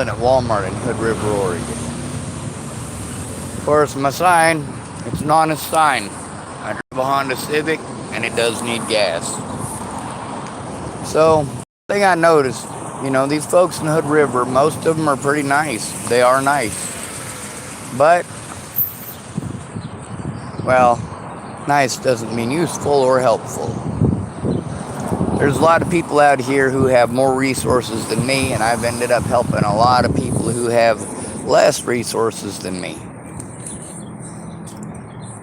at Walmart in Hood River, Oregon. Of course, my sign, it's an honest sign. I drive a Honda Civic and it does need gas. So, thing I noticed, these folks in Hood River, most of them are pretty nice. They are nice. But, well, nice doesn't mean useful or helpful. There's a lot of people out here who have more resources than me, and I've ended up helping a lot of people who have less resources than me.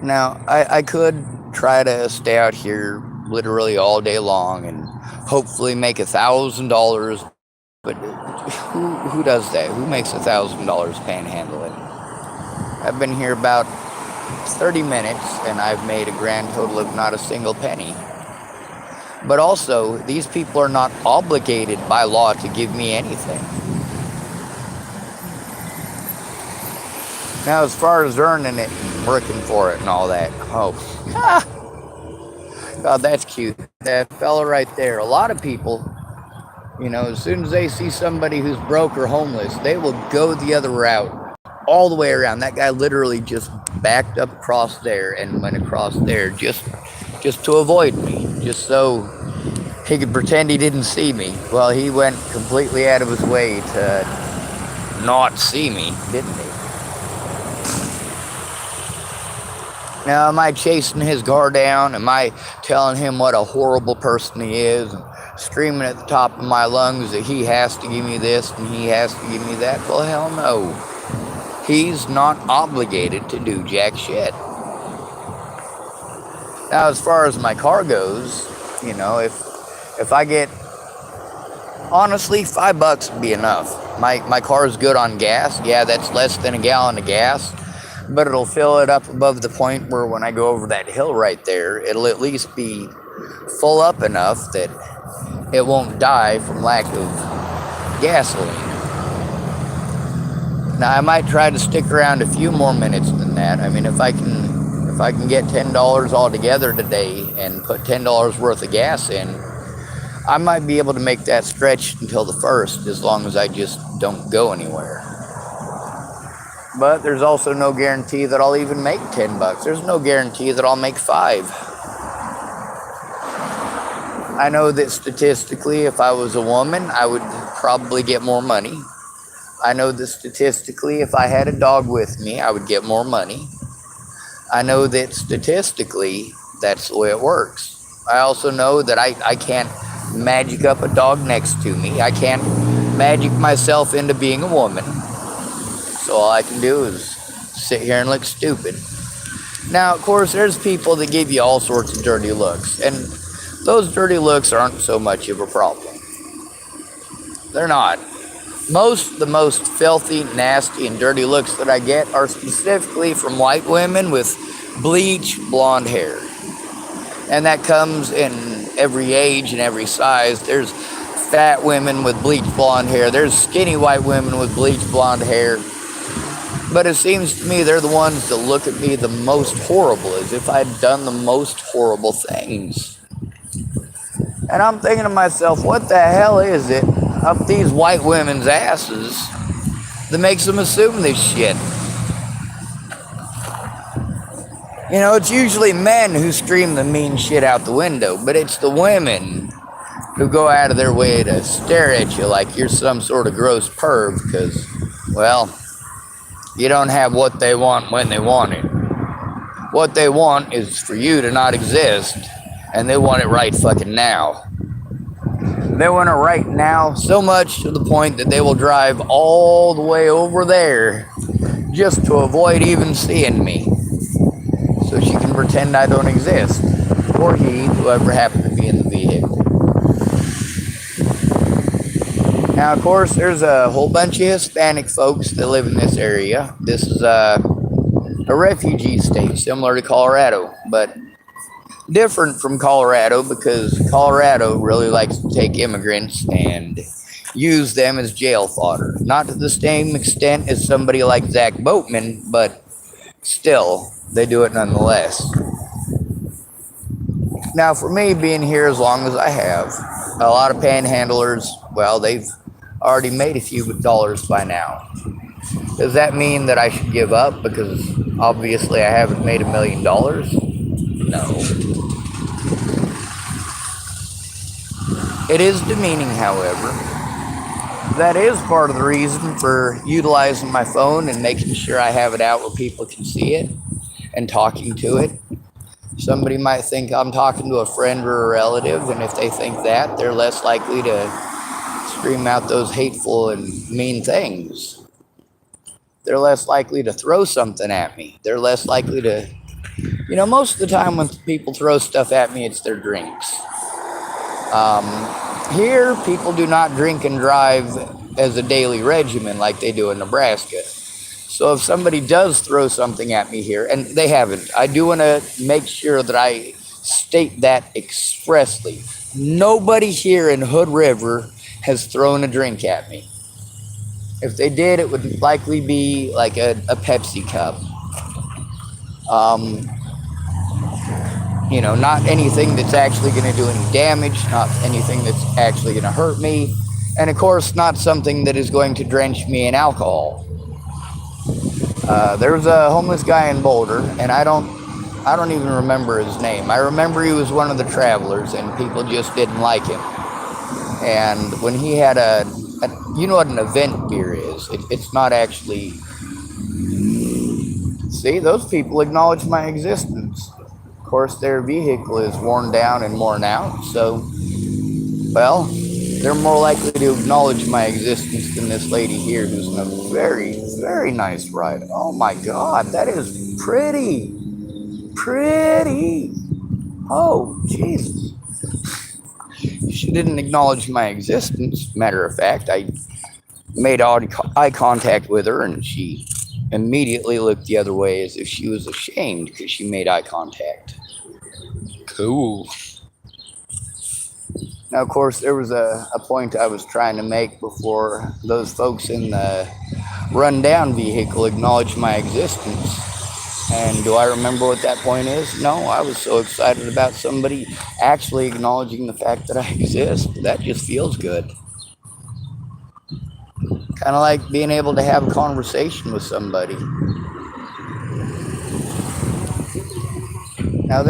Now, I could try to stay out here literally all day long and hopefully make $1,000, but who does that? Who makes $1,000 panhandling? I've been here about 30 minutes, and I've made a grand total of not a single penny. But also, these people are not obligated by law to give me anything. Now, as far as earning it and working for it and all that, God, that's cute. That fella right there. A lot of people, as soon as they see somebody who's broke or homeless, they will go the other route, all the way around. That guy literally just backed up across there and went across there just to avoid me, just so he could pretend he didn't see me. Well, he went completely out of his way to not see me, didn't he? Now, am I chasing his guard down? Am I telling him what a horrible person he is? And screaming at the top of my lungs that he has to give me this and he has to give me that? Well, hell no. He's not obligated to do jack shit. Now, as far as my car goes, if I get, honestly, $5 would be enough. My car is good on gas. Yeah, that's less than a gallon of gas, but it'll fill it up above the point where when I go over that hill right there, it'll at least be full up enough that it won't die from lack of gasoline. Now, I might try to stick around a few more minutes than that. I mean, if I can get $10 altogether today and put $10 worth of gas in, I might be able to make that stretch until the 1st, as long as I just don't go anywhere. But there's also no guarantee that I'll even make $10. There's no guarantee that I'll make $5. I know that statistically, if I was a woman, I would probably get more money. I know that statistically, if I had a dog with me, I would get more money. I know that statistically, that's the way it works. I also know that I can't magic up a dog next to me. I can't magic myself into being a woman. So all I can do is sit here and look stupid. Now, of course, there's people that give you all sorts of dirty looks, and those dirty looks aren't so much of a problem. They're not. The most filthy, nasty, and dirty looks that I get are specifically from white women with bleach blonde hair. And that comes in every age and every size. There's fat women with bleach blonde hair. There's skinny white women with bleach blonde hair. But it seems to me they're the ones that look at me the most horrible, as if I'd done the most horrible things. And I'm thinking to myself, what the hell is it up these white women's asses that makes them assume this shit? It's usually men who scream the mean shit out the window, but it's the women who go out of their way to stare at you like you're some sort of gross perv because, well, you don't have what they want when they want it. What they want is for you to not exist, and they want it right fucking now. They want it right now, so much to the point that they will drive all the way over there just to avoid even seeing me, so she can pretend I don't exist, or he, whoever happened to be in the vehicle. Now, of course, there's a whole bunch of Hispanic folks that live in this area. This is a refugee state, similar to Colorado, but different from Colorado because Colorado really likes to take immigrants and use them as jail fodder. Not to the same extent as somebody like Zach Boatman, but still, they do it nonetheless. Now, for me, being here as long as I have, a lot of panhandlers, well, they've already made a few dollars by now. Does that mean that I should give up because obviously I haven't made $1 million? No. It is demeaning, however. That is part of the reason for utilizing my phone and making sure I have it out where people can see it and talking to it. Somebody might think I'm talking to a friend or a relative, and if they think that, they're less likely to scream out those hateful and mean things. They're less likely to throw something at me. They're less likely to, most of the time when people throw stuff at me, it's their drinks. Here, people do not drink and drive as a daily regimen like they do in Nebraska. So if somebody does throw something at me here, and they haven't, I do want to make sure that I state that expressly. Nobody here in Hood River has thrown a drink at me. If they did, it would likely be like a Pepsi cup. Not anything that's actually going to do any damage, not anything that's actually going to hurt me, and of course, not something that is going to drench me in alcohol. There was a homeless guy in Boulder, and I don't even remember his name. I remember he was one of the travelers, and people just didn't like him. And when he had you know what an event beer is? It's not actually. See, those people acknowledge my existence. Of course, their vehicle is worn down and worn out, so, well, they're more likely to acknowledge my existence than this lady here who's in a very, very nice ride. Oh my God, that is pretty. Pretty. Oh, Jesus. She didn't acknowledge my existence. Matter of fact, I made eye contact with her, and she immediately looked the other way as if she was ashamed because she made eye contact. Cool. Now, of course, there was a point I was trying to make before those folks in the rundown vehicle acknowledged my existence. And do I remember what that point is? No, I was so excited about somebody actually acknowledging the fact that I exist. That just feels good. Kind of like being able to have a conversation with somebody. Now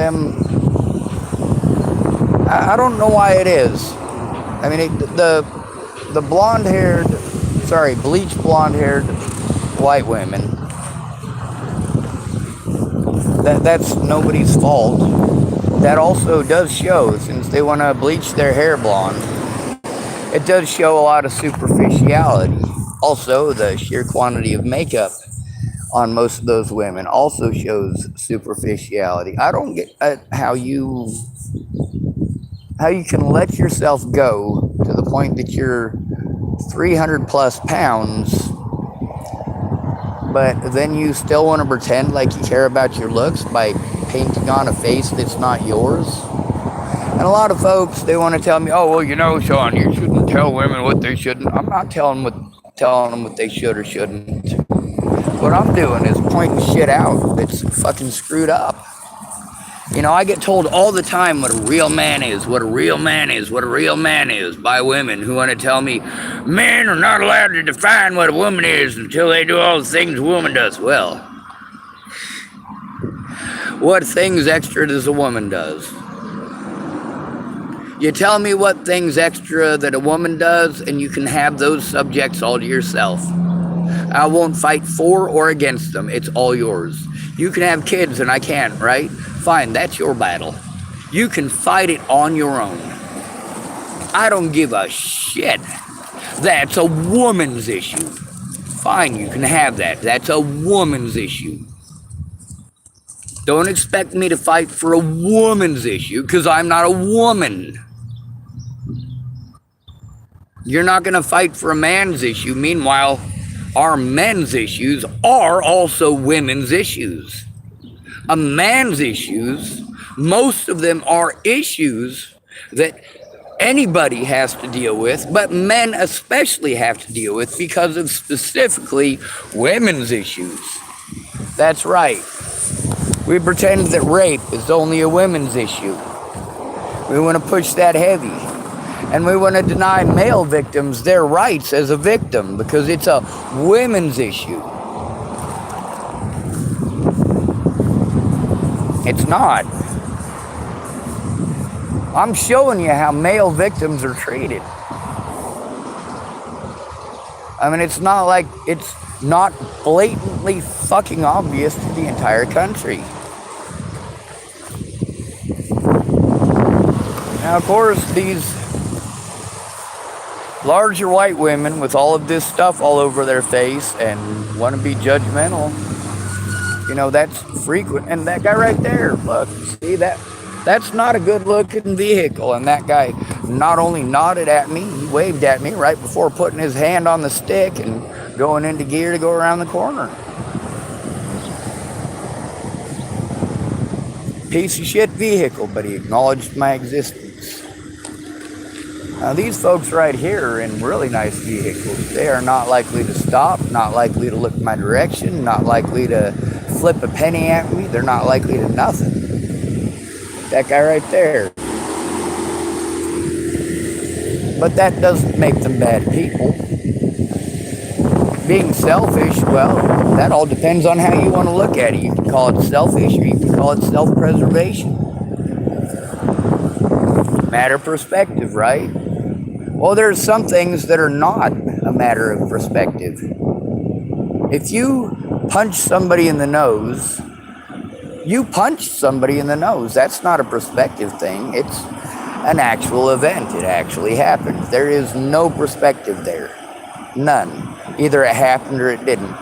I don't know why it is. I mean, the bleach blonde-haired white women, that's nobody's fault. That also does show, since they want to bleach their hair blonde, it does show a lot of superficiality. Also, the sheer quantity of makeup on most of those women also shows superficiality. I don't get how you can let yourself go to the point that you're 300 plus pounds, but then you still want to pretend like you care about your looks by painting on a face that's not yours. And a lot of folks, they want to tell me, oh, well, Sean, you shouldn't tell women what they shouldn't. I'm not telling them what they should or shouldn't. What I'm doing is pointing shit out that's fucking screwed up. I get told all the time what a real man is, what a real man is, what a real man is by women who want to tell me men are not allowed to define what a woman is until they do all the things a woman does. Well, what things extra does a woman does? You tell me what things extra that a woman does, and you can have those subjects all to yourself. I won't fight for or against them. It's all yours. You can have kids and I can't, right? Fine, that's your battle. You can fight it on your own. I don't give a shit. That's a woman's issue. Fine, you can have that. That's a woman's issue. Don't expect me to fight for a woman's issue because I'm not a woman. You're not going to fight for a man's issue. Meanwhile, our men's issues are also women's issues. A man's issues, most of them are issues that anybody has to deal with, but men especially have to deal with because of specifically women's issues. That's right. We pretend that rape is only a women's issue. We want to push that heavy. And we want to deny male victims their rights as a victim because it's a women's issue. It's not. I'm showing you how male victims are treated. I mean, it's not like it's not blatantly fucking obvious to the entire country. Now, of course, these larger white women with all of this stuff all over their face and want to be judgmental, you know, that's frequent. And that guy right there, look, see that? That's not a good looking vehicle. And that guy not only nodded at me, he waved at me right before putting his hand on the stick and going into gear to go around the corner. Piece of shit vehicle, but he acknowledged my existence. Now these folks right here are in really nice vehicles. They are not likely to stop, not likely to look my direction, not likely to flip a penny at me. They're not likely to nothing. That guy right there. But that doesn't make them bad people. Being selfish, well, that all depends on how you want to look at it. You can call it selfish or you can call it self-preservation. Matter of perspective, right? Well, there's some things that are not a matter of perspective. If you punch somebody in the nose, you punched somebody in the nose. That's not a perspective thing. It's an actual event. It actually happened. There is no perspective there. None. Either it happened or it didn't.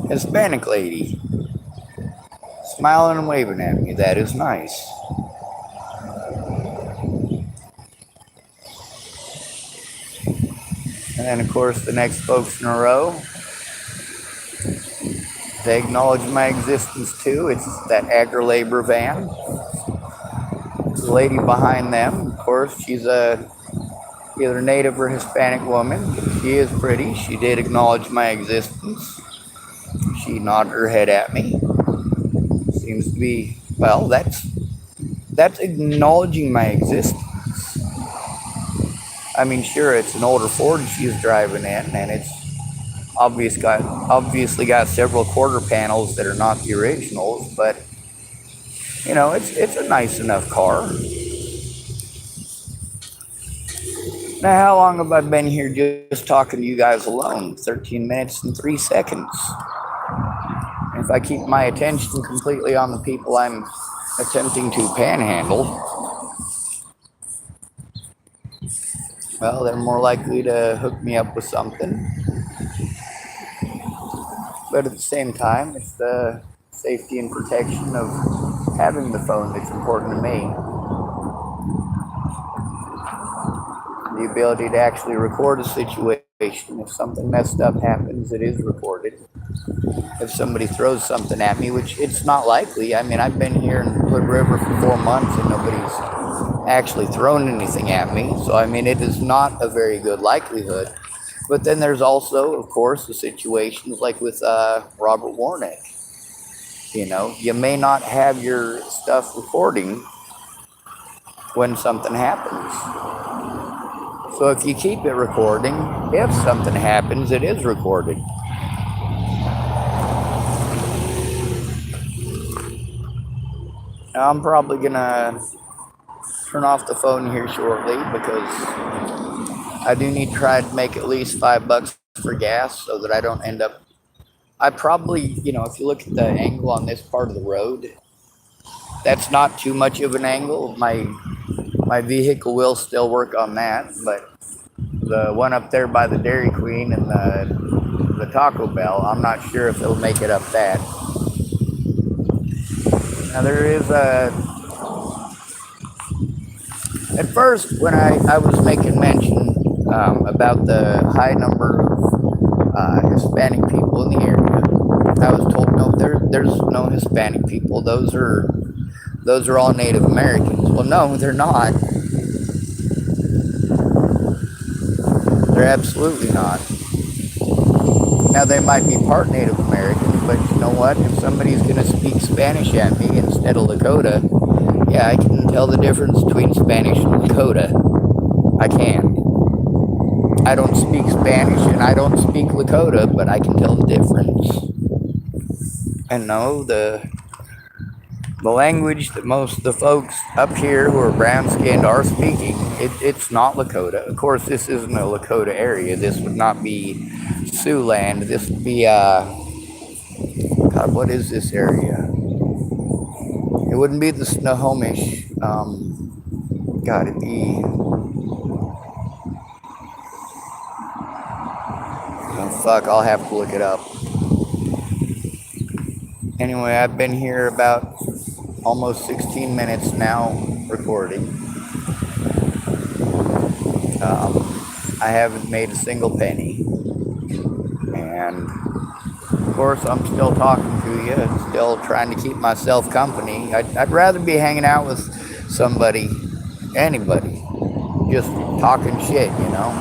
Hispanic lady. Smiling and waving at me. That is nice. And then, of course, the next folks in a row, they acknowledge my existence too. It's that agri-labor van. The lady behind them, of course, she's a either native or Hispanic woman. She is pretty. She did acknowledge my existence. She nodded her head at me. Seems to be, well, that's acknowledging my existence. I mean, sure, it's an older Ford she's driving in, and it's obviously got several quarter panels that are not the originals, but you know, it's a nice enough car. Now, how long have I been here just talking to you guys alone? 13 minutes and 3 seconds. If I keep my attention completely on the people I'm attempting to panhandle, well, they're more likely to hook me up with something. But at the same time, it's the safety and protection of having the phone that's important to me. The ability to actually record a situation. If something messed up happens, it is recorded. If somebody throws something at me, which it's not likely. I mean, I've been here in Hood River for 4 months and nobody's actually thrown anything at me. So, I mean, it is not a very good likelihood. But then there's also, of course, the situations like with Robert Warnick. You know, you may not have your stuff recording when something happens. So if you keep it recording, if something happens, it is recorded. Now, I'm probably going to turn off the phone here shortly because I do need to try to make at least $5 for gas so that I don't end up. I probably, you know, if you look at the angle on this part of the road, that's not too much of an angle. My vehicle will still work on that, but the one up there by the Dairy Queen and the Taco Bell, I'm not sure if it'll make it up that. Now there is at first when I was making mention about the high number of Hispanic people in the area, I was told no, there's no Hispanic people. Those are all Native Americans. Well, no, they're not. They're absolutely not. Now, they might be part Native American, but you know what? If somebody's going to speak Spanish at me instead of Lakota, yeah, I can tell the difference between Spanish and Lakota. I can. I don't speak Spanish and I don't speak Lakota, but I can tell the difference. And no, the language that most of the folks up here who are brown skinned are speaking, it's not Lakota. Of course, this isn't a Lakota area. This would not be Sioux land. This would be, God, what is this area? It wouldn't be the Snohomish. God, it'd be, oh, fuck, I'll have to look it up. Anyway, I've been here about almost 16 minutes now recording. I haven't made a single penny. And of course, I'm still talking to you and still trying to keep myself company. I'd rather be hanging out with somebody, anybody, just talking shit, you know.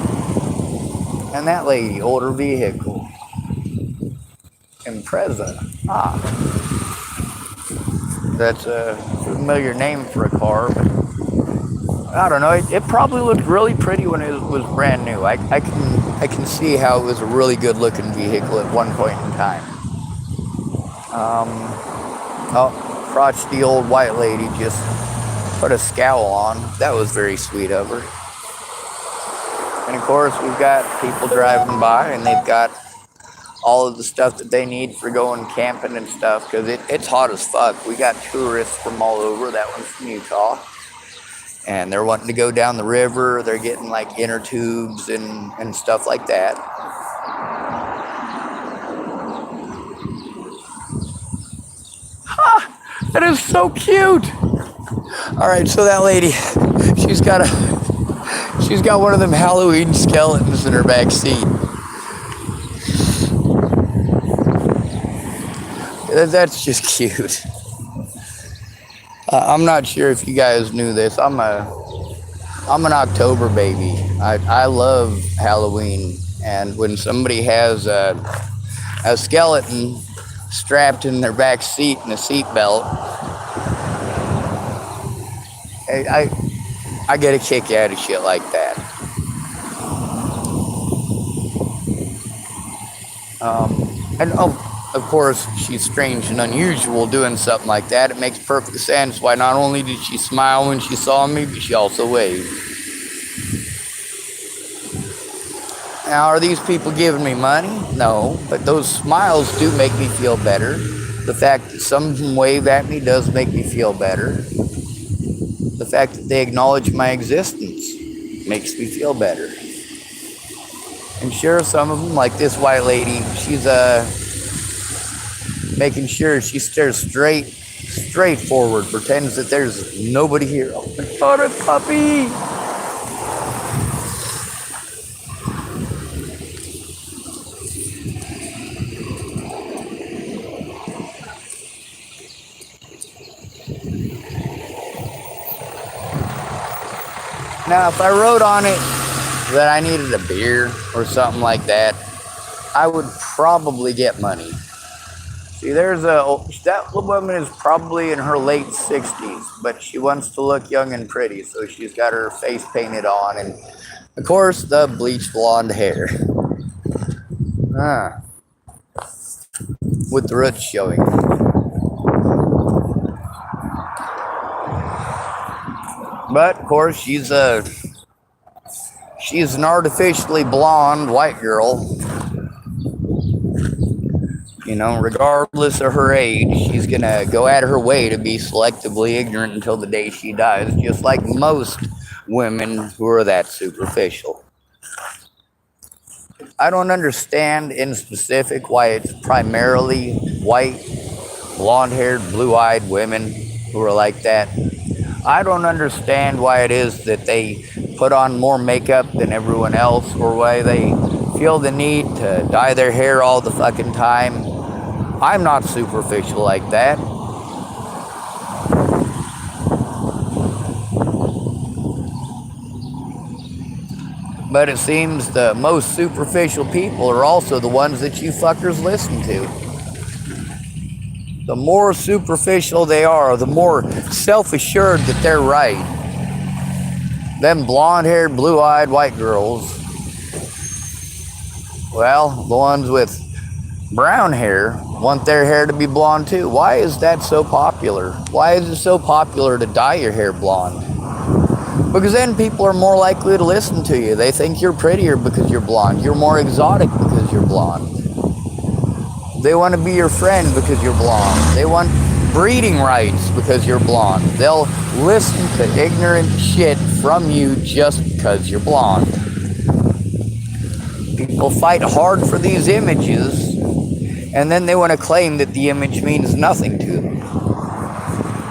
And that lady, older vehicle, Impreza. Ah, that's a familiar name for a car, but I don't know. It probably looked really pretty when it was brand new. I can see how it was a really good looking vehicle at one point in time. Oh, crotchety old white lady just put a scowl on. That was very sweet of her. And of course, we've got people driving by, and they've got all of the stuff that they need for going camping and stuff, because it's hot as fuck. We got tourists from all over. That one's from Utah. And they're wanting to go down the river. They're getting like inner tubes and stuff like that. Ha! That is so cute. All right, so that lady, she's got one of them Halloween skeletons in her back seat. That's just cute. I'm not sure if you guys knew this. I'm an October baby. I love Halloween, and when somebody has a skeleton strapped in their back seat in a seat belt, I get a kick out of shit like that. And of course, she's strange and unusual doing something like that. It makes perfect sense why not only did she smile when she saw me, but she also waved. Now, are these people giving me money? No, but those smiles do make me feel better. The fact that some of them wave at me does make me feel better. The fact that they acknowledge my existence makes me feel better. And sure, some of them, like this white lady, she's making sure she stares straight forward, pretends that there's nobody here. Oh my God, a puppy! Now, if I wrote on it that I needed a beer or something like that, I would probably get money. See, that woman is probably in her late 60s, but she wants to look young and pretty, so she's got her face painted on, and of course, the bleached blonde hair. With the roots showing. But of course, she's an artificially blonde white girl. You know, regardless of her age, she's gonna go out of her way to be selectively ignorant until the day she dies, just like most women who are that superficial. I don't understand in specific why it's primarily white, blonde-haired, blue-eyed women who are like that. I don't understand why it is that they put on more makeup than everyone else, or why they feel the need to dye their hair all the fucking time. I'm not superficial like that. But it seems the most superficial people are also the ones that you fuckers listen to. The more superficial they are, the more self-assured that they're right. Them blonde-haired, blue-eyed white girls, well, the ones with brown hair want their hair to be blonde too. Why is that so popular? Why is it so popular to dye your hair blonde? Because then people are more likely to listen to you. They think you're prettier because you're blonde. You're more exotic because you're blonde. They want to be your friend because you're blonde. They want breeding rights because you're blonde. They'll listen to ignorant shit from you just because you're blonde. People fight hard for these images, and then they want to claim that the image means nothing to them.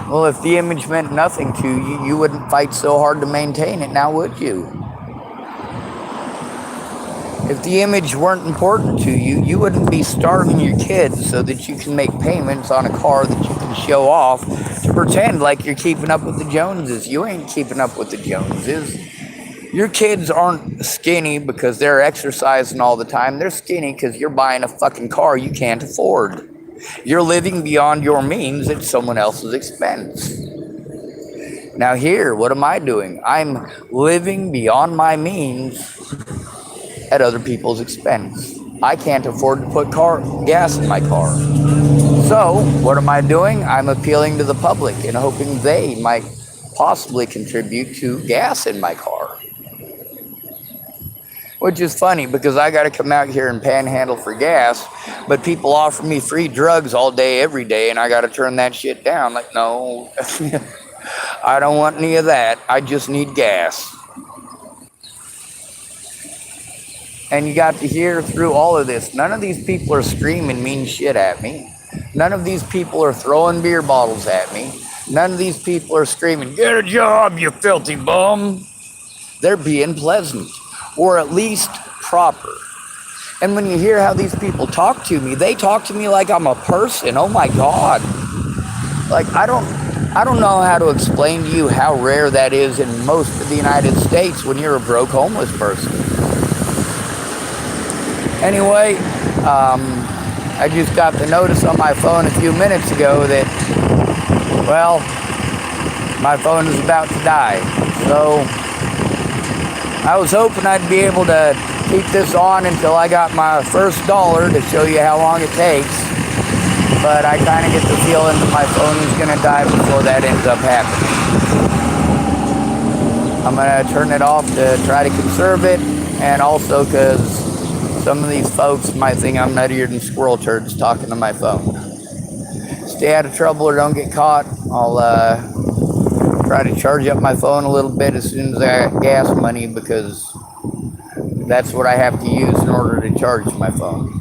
Well, if the image meant nothing to you, you wouldn't fight so hard to maintain it, now would you? If the image weren't important to you, you wouldn't be starving your kids so that you can make payments on a car that you can show off to pretend like you're keeping up with the Joneses. You ain't keeping up with the Joneses. Your kids aren't skinny because they're exercising all the time. They're skinny because you're buying a fucking car you can't afford. You're living beyond your means at someone else's expense. Now here, what am I doing? I'm living beyond my means at other people's expense. I can't afford to put gas in my car. So, what am I doing? I'm appealing to the public and hoping they might possibly contribute to gas in my car. Which is funny because I got to come out here and panhandle for gas, but people offer me free drugs all day, every day, and I got to turn that shit down. Like, no, I don't want any of that. I just need gas. And you got to hear through all of this, none of these people are screaming mean shit at me. None of these people are throwing beer bottles at me. None of these people are screaming, "Get a job, you filthy bum." They're being pleasant, or at least proper. And when you hear how these people talk to me, they talk to me like I'm a person. Oh my God. Like, I don't know how to explain to you how rare that is in most of the United States when you're a broke homeless person. Anyway, I just got the notice on my phone a few minutes ago that, well, my phone is about to die. So I was hoping I'd be able to keep this on until I got my first dollar to show you how long it takes. But I kind of get the feeling that my phone is going to die before that ends up happening. I'm going to turn it off to try to conserve it, and also because some of these folks might think I'm nuttier than squirrel turds talking to my phone. Stay out of trouble or don't get caught. I'll try to charge up my phone a little bit as soon as I got gas money, because that's what I have to use in order to charge my phone.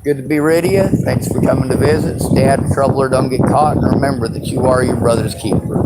Good to be rid of you. Thanks for coming to visit. Stay out of trouble or don't get caught. And remember that you are your brother's keeper.